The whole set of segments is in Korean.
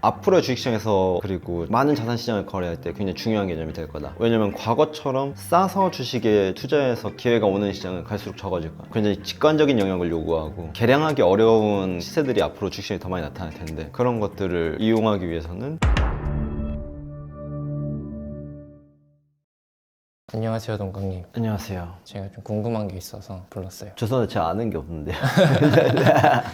앞으로의 주식시장에서 그리고 많은 자산시장을 거래할 때 굉장히 중요한 개념이 될 거다. 왜냐면 과거처럼 싸서 주식에 투자해서 기회가 오는 시장은 갈수록 적어질 거야. 굉장히 직관적인 영역을 요구하고 계량하기 어려운 시세들이 앞으로 주식시장에 더 많이 나타날 텐데, 그런 것들을 이용하기 위해서는 안녕하세요, 동강님. 안녕하세요. 제가 좀 궁금한 게 있어서 불렀어요. 죄송한데 제가 아는 게 없는데요.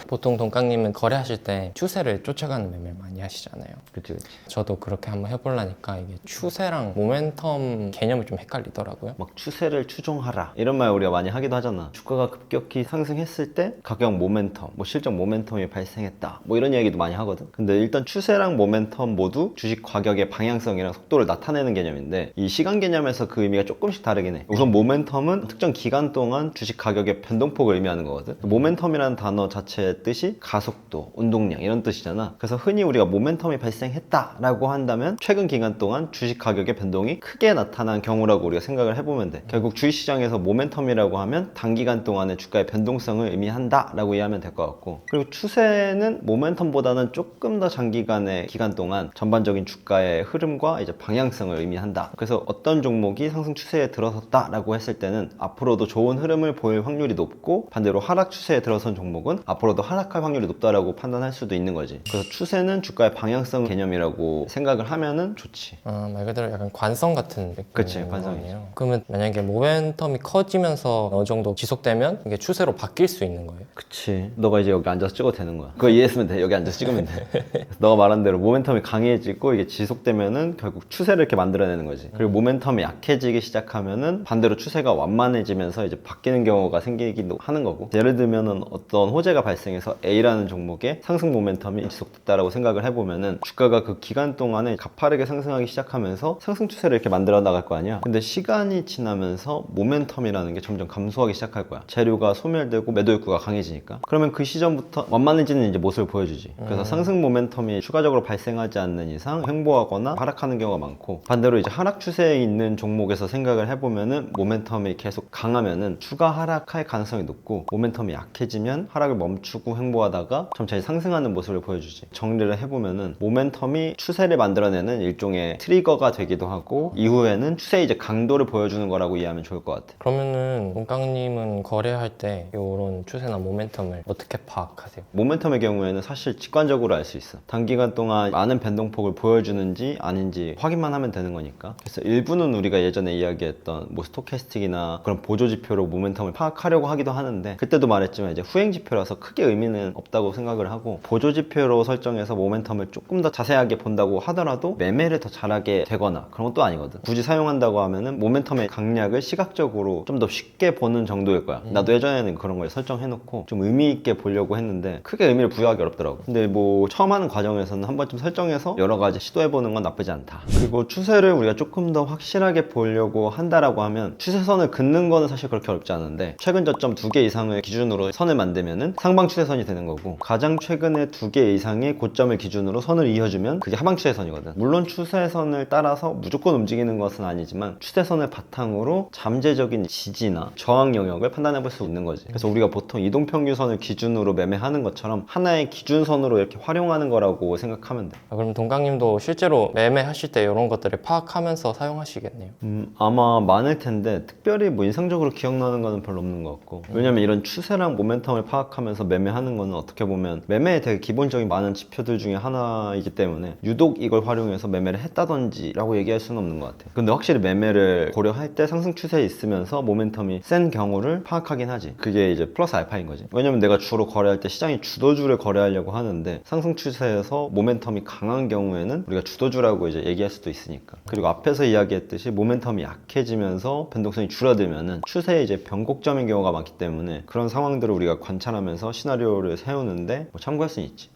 보통 동강님은 거래하실 때 추세를 쫓아가는 매매 많이 하시잖아요. 그치. 저도 그렇게 한번 해보려니까 이게 추세랑 모멘텀 개념이 좀 헷갈리더라고요. 막 추세를 추종하라 이런 말 우리가 많이 하기도 하잖아. 주가가 급격히 상승했을 때 가격 모멘텀, 뭐 실적 모멘텀이 발생했다, 뭐 이런 이야기도 많이 하거든. 근데 일단 추세랑 모멘텀 모두 주식 가격의 방향성이랑 속도를 나타내는 개념인데, 이 시간 개념에서 그 의미가 조금씩 다르긴 해. 우선 모멘텀은 특정 기간 동안 주식 가격의 변동폭을 의미하는 거거든. 모멘텀이라는 단어 자체의 뜻이 가속도, 운동량 이런 뜻이잖아. 그래서 흔히 우리가 모멘텀이 발생했다라고 한다면 최근 기간 동안 주식 가격의 변동이 크게 나타난 경우라고 우리가 생각을 해보면 돼. 결국 주식시장에서 모멘텀이라고 하면 단기간 동안의 주가의 변동성을 의미한다라고 이해하면 될 것 같고, 그리고 추세는 모멘텀보다는 조금 더 장기간의 기간 동안 전반적인 주가의 흐름과 이제 방향성을 의미한다. 그래서 어떤 종목이 상승 추세에 들어섰다라고 했을 때는 앞으로도 좋은 흐름을 보일 확률이 높고, 반대로 하락 추세에 들어선 종목은 앞으로도 하락할 확률이 높다라고 판단할 수도 있는 거지. 그래서 추세는 주가의 방향성 개념이라고 생각을 하면은 좋지. 말 그대로 약간 관성 같은 그치, 느낌인 관성이지. 거네요. 그러면 만약에 모멘텀이 커지면서 어느 정도 지속되면 이게 추세로 바뀔 수 있는 거예요? 그치. 너가 이제 여기 앉아서 찍어도 되는 거야. 그거 이해했으면 돼. 여기 앉아서 찍으면 돼. 그래서 너가 말한 대로 모멘텀이 강해지고 이게 지속되면은 결국 추세를 이렇게 만들어내는 거지. 그리고 모멘텀이 약해지기 시작하면은 반대로 추세가 완만해지면서 이제 바뀌는 경우가 생기기도 하는 거고, 예를 들면은 어떤 호재가 발생해서 A라는 종목의 상승 모멘텀이 지속됐다라고 생각을 해보면은 주가가 그 기간 동안에 가파르게 상승하기 시작하면서 상승 추세를 이렇게 만들어 나갈 거 아니야. 근데 시간이 지나면서 모멘텀이라는 게 점점 감소하기 시작할 거야. 재료가 소멸되고 매도 욕구가 강해지니까. 그러면 그 시점부터 완만해지는 이제 모습을 보여주지. 그래서 상승 모멘텀이 추가적으로 발생하지 않는 이상 횡보하거나 하락하는 경우가 많고, 반대로 이제 하락 추세에 있는 종목에서 생각을 해보면은 모멘텀이 계속 강하면은 추가 하락할 가능성이 높고, 모멘텀이 약해지면 하락을 멈추고 횡보하다가 점차 상승하는 모습을 보여주지. 정리를 해보면은 모멘텀이 추세를 만들어내는 일종의 트리거가 되기도 하고, 이후에는 추세의 이제 강도를 보여주는 거라고 이해하면 좋을 것 같아. 그러면은 동강님은 거래할 때 이런 추세나 모멘텀을 어떻게 파악하세요? 모멘텀의 경우에는 사실 직관적으로 알 수 있어. 단기간 동안 많은 변동폭을 보여주는지 아닌지 확인만 하면 되는 거니까. 그래서 일부는 우리가 예전에 이야기했던 뭐 스토캐스틱이나 그런 보조지표로 모멘텀을 파악하려고 하기도 하는데, 그때도 말했지만 이제 후행지표라서 크게 의미는 없다고 생각을 하고, 보조지표로 설정해서 모멘텀을 조금 더 자세하게 본다고 하더라도 매매를 더 잘하게 되거나 그런 것도 아니거든. 굳이 사용한다고 하면은 모멘텀의 강약을 시각적으로 좀 더 쉽게 보는 정도일 거야. 나도 예전에는 그런 걸 설정해놓고 좀 의미 있게 보려고 했는데 크게 의미를 부여하기 어렵더라고. 근데 뭐 처음 하는 과정에서는 한 번쯤 설정해서 여러 가지 시도해보는 건 나쁘지 않다. 그리고 추세를 우리가 조금 더 확실하게 보려고 한다라고 하면 추세선을 긋는 거는 사실 그렇게 어렵지 않은데, 최근 저점 2개 이상을 기준으로 선을 만들면은 상방 추세선이 되는 거고, 가장 최근에 2개 이상의 고점을 기준으로 선을 이어주면 그게 하방 추세선이거든. 물론 추세선을 따라서 무조건 움직이는 것은 아니지만 추세선을 바탕으로 잠재적인 지지나 저항 영역을 판단해 볼 수 있는 거지. 그래서 우리가 보통 이동평균선을 기준으로 매매하는 것처럼 하나의 기준선으로 이렇게 활용하는 거라고 생각하면 돼. 그럼 동강님도 실제로 매매하실 때 이런 것들을 파악하면서 사용하시겠네요. 아마 많을 텐데 특별히 뭐 인상적으로 기억나는 거는 별로 없는 것 같고, 왜냐면 이런 추세랑 모멘텀을 파악하면서 매매하는 거는 어떻게 보면 매매의 되게 기본적인 많은 지표들 중에 하나이기 때문에 유독 이걸 활용해서 매매를 했다든지 라고 얘기할 수는 없는 것 같아요. 근데 확실히 매매를 고려할 때 상승 추세에 있으면서 모멘텀이 센 경우를 파악하긴 하지. 그게 이제 플러스 알파인 거지. 왜냐면 내가 주로 거래할 때 시장이 주도주를 거래하려고 하는데 상승 추세에서 모멘텀이 강한 경우에는 우리가 주도주라고 이제 얘기할 수도 있으니까. 그리고 앞에서 이야기했듯이 모멘텀이 약해지면서 변동성이 줄어들면은 추세의 이제 변곡점인 경우가 많기 때문에 그런 상황들을 우리가 관찰하면서 시나리오를 세우는데 뭐 참고할 수는 있지.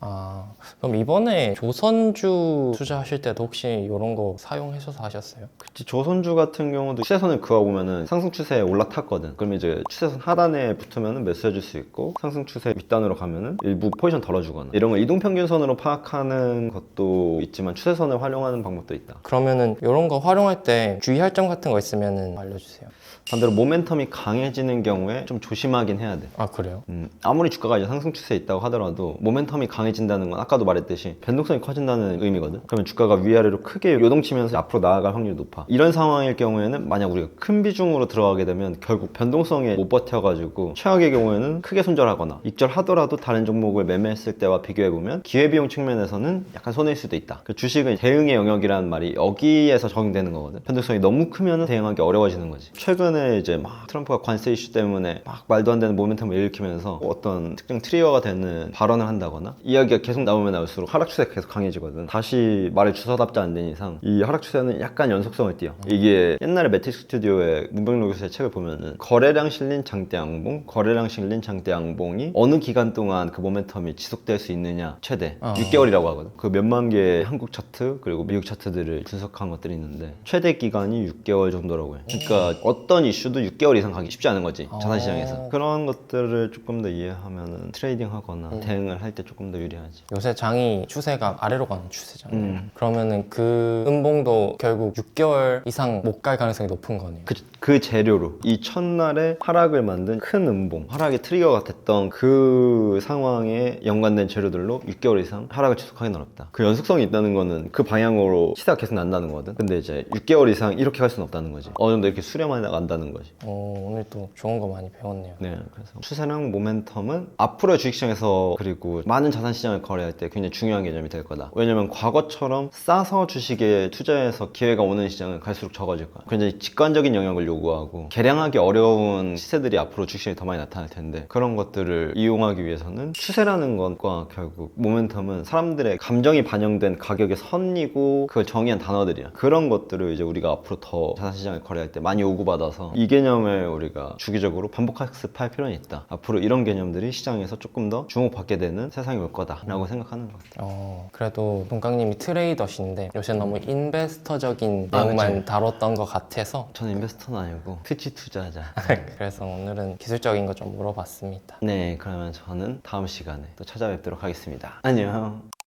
그럼 이번에 조선주 투자하실 때도 혹시 이런 거 사용하셔서 하셨어요? 그치, 조선주 같은 경우도 추세선을 그어보면은 상승 추세에 올라탔거든. 그럼 이제 추세선 하단에 붙으면은 매수해줄 수 있고, 상승 추세 밑단으로 가면은 일부 포지션 덜어주거나, 이런 걸 이동평균선으로 파악하는 것도 있지만 추세선을 활용하는 방법도 있다. 그러면은 이런 거 활용할 때 주의할 점 같은 거 있으면 알려주세요. 반대로 모멘텀이 강해지는 경우에 좀 조심하긴 해야 돼. 아 그래요? 아무리 주가가 이제 상승 추세에 있다고 하더라도 모멘텀이 강해진다는 건 아까도 말했듯이 변동성이 커진다는 의미거든. 그러면 주가가 위아래로 크게 요동치면서 앞으로 나아갈 확률이 높아. 이런 상황일 경우에는 만약 우리가 큰 비중으로 들어가게 되면 결국 변동성에 못 버텨가지고 최악의 경우에는 크게 손절하거나 익절하더라도 다른 종목을 매매했을 때와 비교해보면 기회비용 측면에서는 약간 손해일 수도 있다. 그 주식은 대응의 영역이라는 말이 여기에서 적용되는 거거든. 변동성이 너무 크면 대응하기 어려워지는 거지. 최근에 이제 막 트럼프가 관세 이슈 때문에 막 말도 안 되는 모멘텀을 일으키면서 어떤 특정 트리거가 되는 발언을 한다거나 이야기가 계속 나오면 나올수록 하락 추세가 계속 강해지거든. 다시 말을 주워담지 않는 이상 이 하락 추세는 약간 연속성을 띠어. 이게 옛날에 매틱 스튜디오의 문병록 교수의 책을 보면은 거래량 실린 장대 양봉, 거래량 실린 장대 양봉이 어느 기간 동안 그 모멘텀이 지속될 수 있느냐 최대 6개월이라고 하거든. 그 몇만 개의 한국 차트 그리고 미국 차트들을 분석한 것들이 있는데 최대 기간이 6개월 정도라고 해. 그러니까 어떤 이슈도 6개월 이상 가기 쉽지 않은 거지 자산시장에서. 그런 것들을 조금 더 이해하면은 트레이딩하거나 대응을 할 때 조금 더 유리하지. 요새 장이 추세가 아래로 가는 추세잖아요. 그러면은 그 음봉도 결국 6개월 이상 못 갈 가능성이 높은 거네요. 그 재료로 이 첫날에 하락을 만든 큰 음봉, 하락의 트리거가 됐던 그 상황에 연관된 재료들로 6개월 이상 하락을 지속하기는 어렵다. 그 연속성이 있다는 거는 그 방향으로 시세가 계속 난다는 거거든. 근데 이제 6개월 이상 이렇게 갈 수는 없다는 거지. 어느 정도 이렇게 수렴해 나간다는 거지. 오늘 또 좋은 거 많이 배웠네요. 네, 그래서 추세랑 모멘텀은 앞으로의 주식시장에서 그리고 많은 자산시장을 거래할 때 굉장히 중요한 개념이 될 거다. 왜냐면 과거처럼 싸서 주식에 투자해서 기회가 오는 시장은 갈수록 적어질 거야. 굉장히 직관적인 영역을 요구하고 계량하기 어려운 시세들이 앞으로 주식시장에 더 많이 나타날 텐데 그런 것들을 이용하기 위해서는 추세라는 것과 결국 모멘텀은 사람들의 감정이 반영된 가격의 선이고 그걸 정의한 단어들이야. 그런 것들을 이제 우리가 앞으로 더 자산시장을 거래할 때 많이 요구받아서 이 개념을 우리가 주기적으로 반복 학습할 필요는 있다. 앞으로 이런 개념들이 시장에서 조금 더 주목받게 되는 세상이 올 거다라고 생각하는 것 같아요. 그래도 동강님이 트레이더신데 요새 너무 인베스터적인 내용만 그치. 다뤘던 것 같아서 저는 인베스터는 아니고 트치 투자자. 그래서 오늘은 기술적인 거 좀 물어봤습니다. 네, 그러면 저는 다음 시간에 또 찾아뵙도록 하겠습니다. 안녕.